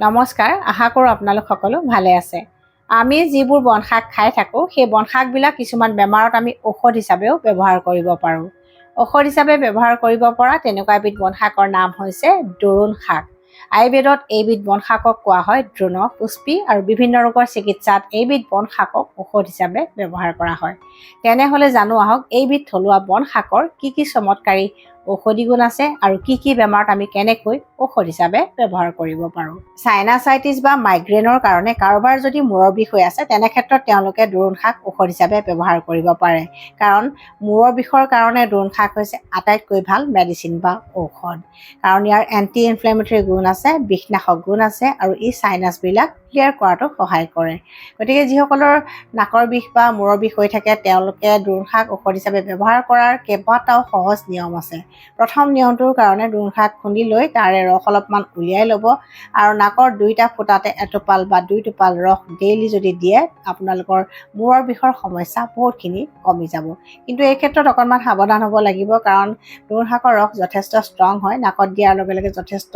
নমস্কাৰ, আশা কৰোঁ আপোনালোক সকলো ভালে আছে। আমি যিবোৰ বন শাক খাই থাকোঁ, সেই বন শাকবিলাক কিছুমান বেমাৰত আমি ঔষধ হিচাপেও ব্যৱহাৰ কৰিব পাৰোঁ। ঔষধ হিচাপে ব্যৱহাৰ কৰিব পৰা তেনেকুৱা এবিধ বন শাকৰ নাম হৈছে দৰুণ শাক। আয়ুৰ্বেদত এইবিধ বন শাকক কোৱা হয় দ্ৰোণপুষ্পী আৰু বিভিন্ন ৰোগৰ চিকিৎসাত এইবিধ বন শাকক ঔষধ হিচাপে ব্যৱহাৰ কৰা হয়। তেনেহ'লে জানো আহক এইবিধ থলুৱা বন শাকৰ কি চমৎকাৰী ঔষধি গুণ আছে আৰু কি বেমাৰত আমি কেনেকৈ ঔষধ হিচাপে ব্যৱহাৰ কৰিব পাৰোঁ। চাইনাচাইটিছ বা মাইগ্ৰেনৰ কাৰণে কাৰোবাৰ যদি মূৰৰ বিষ হৈ আছে তেনে ক্ষেত্ৰত তেওঁলোকে দৰুণ শাক ঔষধ হিচাপে ব্যৱহাৰ কৰিব পাৰে, কাৰণ মূৰৰ বিষৰ কাৰণে দৰুণ শাক হৈছে আটাইতকৈ ভাল মেডিচিন বা ঔষধ, কাৰণ ইয়াৰ এণ্টি ইনফ্লেমেটৰী গুণ আছে, বিষনাশক গুণ আছে আৰু ই চাইনাছবিলাক ক্লিয়াৰ কৰাতো সহায় কৰে। গতিকে যিসকলৰ নাকৰ বিষ বা মূৰৰ বিষ হৈ থাকে তেওঁলোকে দৰুণ শাক ঔষধ হিচাপে ব্যৱহাৰ কৰাৰ কেইবাটাও সহজ নিয়ম আছে। প্ৰথম নিয়মটোৰ কাৰণে দৰুণ শাক খুন্দি লৈ তাৰে ৰস অলপমান উলিয়াই ল'ব আৰু নাকৰ দুইটা ফুটাতে এটোপাল বা দুই টোপাল ৰস ডেইলি যদি দিয়ে আপোনালোকৰ মূৰৰ বিষৰ সমস্যা বহুতখিনি কমি যাব। কিন্তু এই ক্ষেত্ৰত অকণমান সাৱধান হ'ব লাগিব, কাৰণ দৰুণ শাকৰ ৰস যথেষ্ট ষ্ট্ৰং হয়, নাকত দিয়াৰ লগে লগে যথেষ্ট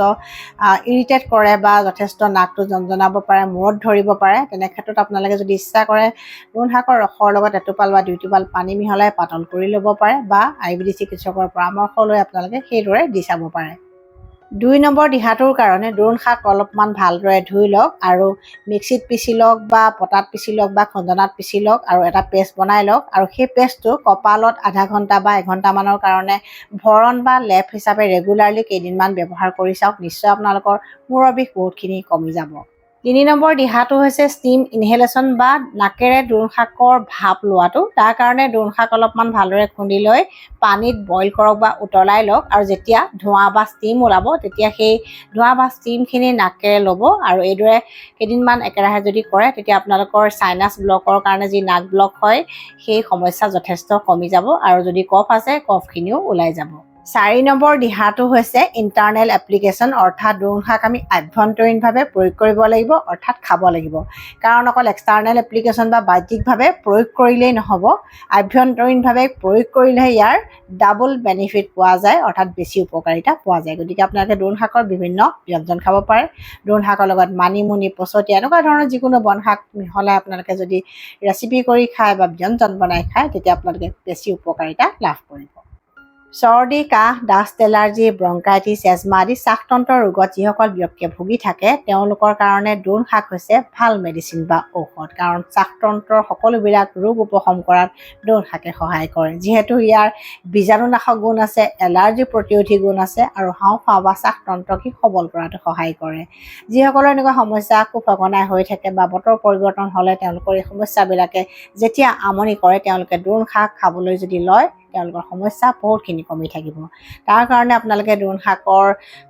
ইৰিটেট কৰে বা যথেষ্ট নাকটো জনজনাব পাৰে, মূৰত ধৰিব পাৰে। তেনে ক্ষেত্ৰত আপোনালোকে যদি ইচ্ছা কৰে দৰুণ শাকৰ ৰসৰ লগত এটোপাল বা দুই টোপাল পানী মিহলাই পাতল কৰি ল'ব পাৰে বা আয়ুৰ্বেদিক চিকিৎসকৰ পৰামৰ্শ লৈ আপোনালোকে সেইদৰে দি চাব পাৰে। 2 নম্বৰ দিহাটোৰ কাৰণে দৰুণ শাক অলপমান ভালদৰে ধুই লওক আৰু মিক্সিত পিচি লওক বা পটাত পিচি লওক বা খুন্দনাত পিচি লওক আৰু এটা পেষ্ট বনাই লওক আৰু সেই পেষ্টটো কপালত আধা ঘণ্টা বা এঘণ্টামানৰ কাৰণে ভৰণ বা লেপ হিচাপে ৰেগুলাৰলি কেইদিনমান ব্যৱহাৰ কৰি চাওক। নিশ্চয় আপোনালোকৰ মূৰৰ বিষ বহুতখিনি কমি যাব। 3 নম্বৰ দিহাটো হৈছে ষ্টিম ইনহেলেশ্যন বা নাকেৰে দৰুণ শাকৰ ভাপ লোৱাটো। তাৰ কাৰণে দৰুণ শাক অলপমান ভালদৰে খুন্দি লৈ পানীত বইল কৰক বা উতলাই লওক আৰু যেতিয়া ধোঁৱা বা ষ্টিম ওলাব তেতিয়া সেই ধোঁৱা বা ষ্টিমখিনি নাকেৰে ল'ব আৰু এইদৰে কেইদিনমান একেৰাহে যদি কৰে তেতিয়া আপোনালোকৰ চাইনাছ ব্লকৰ কাৰণে যি নাক ব্লক হয় সেই সমস্যা যথেষ্ট কমি যাব আৰু যদি কফ আছে কফখিনিও ওলাই যাব। 4 নম্বৰ দিহাটো হৈছে ইণ্টাৰনেল এপ্লিকেশ্যন, অৰ্থাৎ দৰুণ শাক আমি আভ্যন্তৰীণভাৱে প্ৰয়োগ কৰিব লাগিব, অৰ্থাৎ খাব লাগিব। কাৰণ অকল এক্সটাৰ্নেল এপ্লিকেশ্যন বা বাহ্যিকভাৱে প্ৰয়োগ কৰিলেই নহ'ব, আভ্যন্তৰীণভাৱে প্ৰয়োগ কৰিলেহে ইয়াৰ ডাবল বেনিফিট পোৱা যায়, অৰ্থাৎ বেছি উপকাৰিতা পোৱা যায়। গতিকে আপোনালোকে দৰুণ শাকৰ বিভিন্ন ব্যঞ্জন খাব পাৰে। দৰুণ শাকৰ লগত মানিমুনি, পচতীয়া এনেকুৱা ধৰণৰ যিকোনো বন শাক মিহলাই আপোনালোকে যদি ৰেচিপি কৰি খায় বা ব্যঞ্জন বনাই খায় তেতিয়া আপোনালোকে বেছি উপকাৰিতা লাভ কৰিব। চৰ্দি, কাহ, ডাষ্ট এলাৰ্জি, ব্ৰংকাইটিছ, এজমা আদি শ্বাসতন্ত্ৰৰ ৰোগত যিসকল ব্যক্তিয়ে ভুগি থাকে তেওঁলোকৰ কাৰণে দৰুণ শাক হৈছে ভাল মেডিচিন বা ঔষধ, কাৰণ শ্বাসতন্ত্ৰৰ সকলোবিলাক ৰোগ উপশম কৰাত দৰুণ শাকে সহায় কৰে। যিহেতু ইয়াৰ বীজাণুনাশক গুণ আছে, এলাৰ্জি প্ৰতিৰোধী গুণ আছে আৰু হাওঁফাওঁ বা শ্বাসতন্ত্ৰক সবল কৰাটো সহায় কৰে। যিসকলৰ এনেকুৱা সমস্যা খুব সঘনাই হৈ থাকে বা বতৰ পৰিৱৰ্তন হ'লে তেওঁলোকৰ এই সমস্যাবিলাকে যেতিয়া আমনি কৰে তেওঁলোকে দৰুণ শাক খাবলৈ যদি লয় তেওঁলোকৰ সমস্যা বহুতখিনি কমি থাকিব। তাৰ কাৰণে আপোনালোকে দৰুণ শাকৰ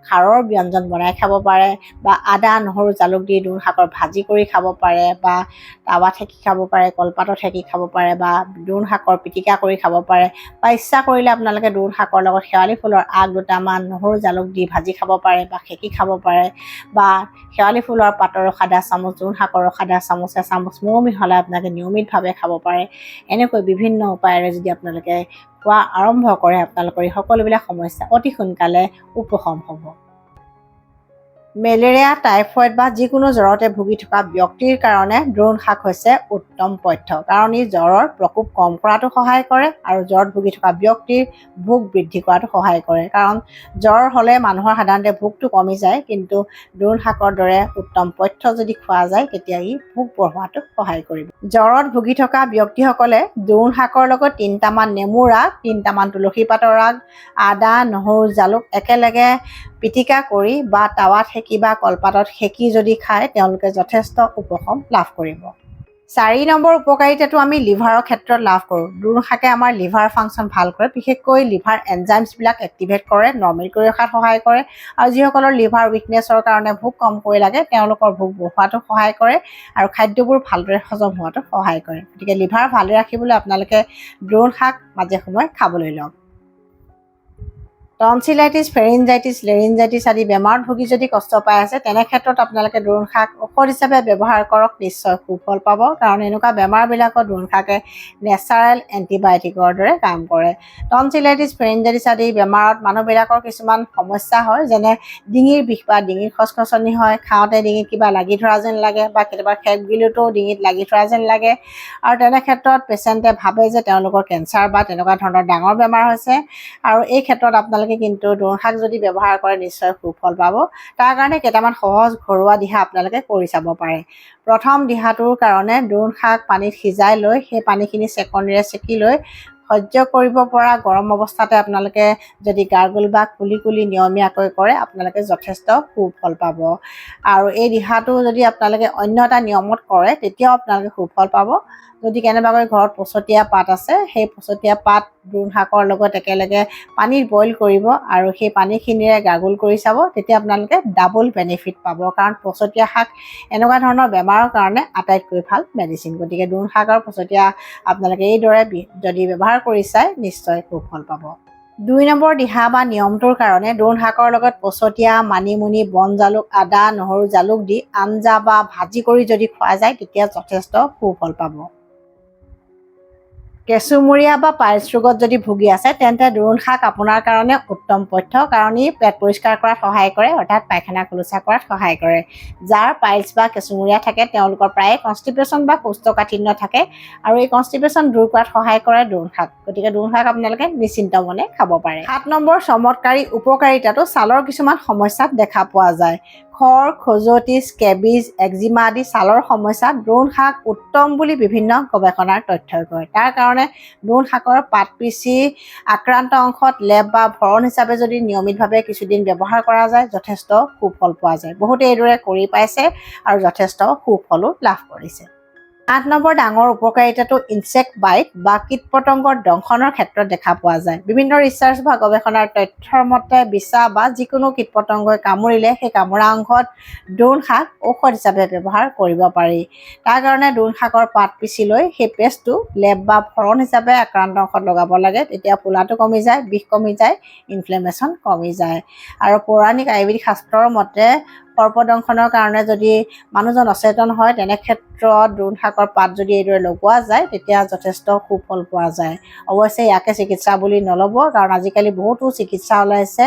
খাৰৰ ব্যঞ্জন বনাই খাব পাৰে বা আদা, নহৰু, জালুক দি দৰুণ শাকৰ ভাজি কৰি খাব পাৰে বা টাৱাত সেকি খাব পাৰে, কলপাতত সেকি খাব পাৰে বা দৰুণ শাকৰ পিটিকা কৰি খাব পাৰে বা ইচ্ছা কৰিলে আপোনালোকে দৰুণ শাকৰ লগত শেৱালি ফুলৰ আগ দুটামান নহৰু জালুক দি ভাজি খাব পাৰে বা সেকি খাব পাৰে বা শেৱালি ফুলৰ পাতৰ ৰস আধা চামুচ, দৰুণ শাকৰ ৰস আধা চামুচ, এচামুচ মৌ মিহলাই আপোনালোকে নিয়মিতভাৱে খাব পাৰে। এনেকৈ বিভিন্ন উপায়েৰে যদি আপোনালোকে খোৱা আৰম্ভ কৰে আপোনালোকৰ এই সকলোবিলাক সমস্যা অতি সোনকালে উপশম হ'ব। মেলেৰিয়া, টাইফইড বা যিকোনো জ্বৰতে ভুগি থকা ব্যক্তিৰ কাৰণে দৰুণ শাক হৈছে উত্তম পথ্য, কাৰণ ই জ্বৰৰ প্ৰকোপ কম কৰাটো সহায় কৰে আৰু জ্বৰত ভুগি থকা ব্যক্তিৰ ভোক বৃদ্ধি কৰাটো সহায় কৰে। কাৰণ জ্বৰ হ'লে মানুহৰ সাধাৰণতে ভোকটো কমি যায়, কিন্তু দৰুণ শাকৰ দৰে উত্তম পথ্য যদি খোৱা যায় তেতিয়া ই ভোক বঢ়োৱাটো সহায় কৰিব। জ্বৰত ভুগি থকা ব্যক্তিসকলে দৰুণ শাকৰ লগত 3টামান নেমুৰ আগ, 3টামান তুলসী পাতৰ আগ, আদা, নহৰু, জালুক একেলগে পিটিকা কৰি বা টাৱাত সেকি বা কলপাতত সেকি যদি খায় তেওঁলোকে যথেষ্ট উপশম লাভ কৰিব। 4 নম্বৰ উপকাৰিতাটো আমি লিভাৰৰ ক্ষেত্ৰত লাভ কৰোঁ। দৰুণ শাকে আমাৰ লিভাৰ ফাংচন ভাল কৰে, বিশেষকৈ লিভাৰ এনজাইমছবিলাক এক্টিভেট কৰে, নৰ্মেল কৰি ৰখাত সহায় কৰে আৰু যিসকলৰ লিভাৰ উইকনেছৰ কাৰণে ভোক কমকৈ লাগে তেওঁলোকৰ ভোক বঢ়োৱাটো সহায় কৰে আৰু খাদ্যবোৰ ভালদৰে হজম হোৱাটো সহায় কৰে। গতিকে লিভাৰ ভালে ৰাখিবলৈ আপোনালোকে দৰুণ শাক মাজে সময়ে খাবলৈ লওক। টনচিলাইটিছ, ফেৰিনজাইটিছ, লেৰিনজাইটিছ আদি বেমাৰত ভুগি যদি কষ্ট পাই আছে তেনে ক্ষেত্ৰত আপোনালোকে দোৰোণ শাক ঔষধ হিচাপে ব্যৱহাৰ কৰক, নিশ্চয় সুফল পাব। কাৰণ এনেকুৱা বেমাৰবিলাকত দোৰোণ শাকে নেচাৰেল এণ্টিবায়'টিকৰ দৰে কাম কৰে। টনচিলাইটিছ, ফেৰিনজাইটিছ আদি বেমাৰত মানুহবিলাকৰ কিছুমান সমস্যা হয়, যেনে ডিঙিৰ বিষ বা ডিঙিৰ খচখচনি হয়, খাওঁতে ডিঙিত কিবা লাগি ধৰা যেন লাগে বা কেতিয়াবা খেক গিলোতেও ডিঙিত লাগি ধৰা যেন লাগে। আৰু তেনে ক্ষেত্ৰত পেচেণ্টে ভাবে যে তেওঁলোকৰ কেঞ্চাৰ বা তেনেকুৱা ধৰণৰ ডাঙৰ বেমাৰ হৈছে। আৰু এই ক্ষেত্ৰত আপোনালোকে কিন্তু দোৰোণ শাক যদি ব্যৱহাৰ কৰে নিশ্চয় সুফল পাব। তাৰ কাৰণে কেইটামান সহজ ঘৰুৱা দিহা আপোনালোকে কৰি চাব পাৰে। প্ৰথম দিহাটোৰ কাৰণে দোৰোণ শাক পানীত সিজাই লৈ সেই পানীখিনি চেকনিৰে চেকি লৈ সহ্য কৰিব পৰা গৰম অৱস্থাতে আপোনালোকে যদি গাৰ্গল বা কুলি কুলি নিয়মীয়াকৈ কৰে আপোনালোকে যথেষ্ট সুফল পাব। আৰু এই দিহাটো যদি আপোনালোকে অন্য এটা নিয়মত কৰে তেতিয়াও আপোনালোকে সুফল পাব। যদি কেনেবাকৈ ঘৰত পচতীয়া পাত আছে, সেই পচতীয়া পাত দোৰোণ শাকৰ লগত একেলগে পানীত বইল কৰিব আৰু সেই পানীখিনিৰে গাৰ্গল কৰি চাব, তেতিয়া আপোনালোকে ডাবল বেনিফিট পাব। কাৰণ পচতীয়া শাক এনেকুৱা ধৰণৰ বেমাৰৰ কাৰণে আটাইতকৈ ভাল মেডিচিন। গতিকে দোৰোণ শাক আৰু পচতীয়া আপোনালোকে এইদৰে যদি ব্যৱহাৰ কৰি চায় নিশ্চয় সুফল পাব। 2 নম্বৰ দিহা বা নিয়মটোৰ কাৰণে দোৰোণ শাকৰ লগত পচতীয়া, মানিমুনি, বন জালুক, আদা, নহৰু, জালুক দি আঞ্জা বা ভাজি কৰি যদি খোৱা যায় তেতিয়া যথেষ্ট সুফল পাব। কেঁচুমূৰীয়া বা পাইলছ ৰোগত যদি ভুগি আছে তেন্তে দোৰোণ শাক আপোনাৰ কাৰণে উত্তম পথ্য। কাৰণ ই পেট পৰিষ্কাৰ কৰাত সহায় কৰে, অৰ্থাৎ পায়খানা খোলোচা কৰাত সহায় কৰে। যাৰ পাইলছ বা কেঁচুমূৰীয়া থাকে তেওঁলোকৰ প্ৰায়ে কনষ্টিপেশ্যন বা কোষ্ঠকাঠিন্য থাকে আৰু এই কনষ্টিপেশ্যন দূৰ কৰাত সহায় কৰে দোৰোণ শাক। গতিকে দোৰোণ শাক আপোনালোকে নিশ্চিন্ত মনে খাব পাৰে। 7 নম্বৰ চমৎকাৰী উপকাৰিতাটো ছালৰ কিছুমান সমস্যাত দেখা পোৱা যায়। খৰ, খজুৱতি, স্কেবিজ, একজিমা আদি ছালৰ সমস্যাত দোৰোণ শাক উত্তম বুলি বিভিন্ন গৱেষণাৰ তথ্যই কয়। তাৰ কাৰণে দোৰোণ শাকৰ পাত পিচি আক্ৰান্ত অংশত লেপ বা ভৰণ হিচাপে যদি নিয়মিতভাৱে কিছুদিন ব্যৱহাৰ কৰা যায় যথেষ্ট সুফল পোৱা যায়। বহুতে এইদৰে কৰি পাইছে আৰু যথেষ্ট সুফলো লাভ কৰিছে। 8 নম্বৰ ডাঙৰ উপকাৰিতাটো ইনচেক্ট বাইট বা কীট পতংগৰ দংশনৰ ক্ষেত্ৰত দেখা পোৱা যায়। বিভিন্ন ৰিচাৰ্চ বা গৱেষণাৰ তথ্যৰ মতে বিছা বা যিকোনো কীট পতংগই কামুৰিলে সেই কামোৰা অংশত দোৰোণ শাক ঔষধ হিচাপে ব্যৱহাৰ কৰিব পাৰি। তাৰ কাৰণে দোৰোণ শাকৰ পাত পিচি লৈ সেই পেষ্টটো লেপ বা ফৰণ হিচাপে আক্ৰান্ত অংশত লগাব লাগে। তেতিয়া ফুলাটো কমি যায়, বিষ কমি যায়, ইনফ্লেমেশ্যন কমি যায়। আৰু পৌৰাণিক আয়ুৰ্বেদিক শাস্ত্ৰৰ মতে সৰ্পদংশনৰ কাৰণে যদি মানুহজন অচেতন হয় তেনে ক্ষেত্ৰত দোৰোণ শাকৰ পাত যদি এইদৰে লগোৱা যায় তেতিয়া যথেষ্ট সুফল পোৱা যায়। অৱশ্যে ইয়াকে চিকিৎসা বুলি নল'ব, কাৰণ আজিকালি বহুতো চিকিৎসা ওলাইছে,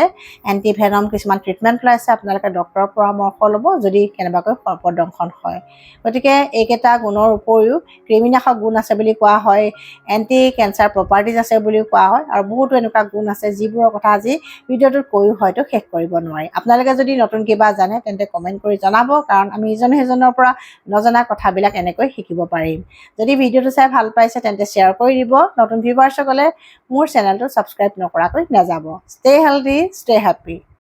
এণ্টিভেনম কিছুমান ট্ৰিটমেণ্ট ওলাইছে। আপোনালোকে ডক্তৰৰ পৰামৰ্শ ল'ব যদি কেনেবাকৈ সৰ্পদংশন হয়। গতিকে এইকেইটা গুণৰ উপৰিও কৃমিনাশক গুণ আছে বুলি কোৱা হয়, এণ্টি কেঞ্চাৰ প্ৰপাৰ্টিজ আছে বুলিও কোৱা হয়, আৰু বহুতো এনেকুৱা গুণ আছে যিবোৰৰ কথা আজি ভিডিঅ'টোত কৈও হয়তো শেষ কৰিব নোৱাৰি। আপোনালোকে যদি নতুন কিবা জানে তেন্তে কমেণ্ট কৰি জনাব, কাৰণ আমি ইজনে সিজনৰ পৰা নজনা কথাবিলাক এনেকৈ শিকিব পাৰিম। যদি ভিডিঅ'টো চাই ভাল পাইছে তেন্তে শ্বেয়াৰ কৰি দিব। নতুন ভিউৱাৰ্ছসকলে মোৰ চেনেলটো ছাবস্ক্ৰাইব নকৰাকৈ নাযাব। Stay healthy, stay happy.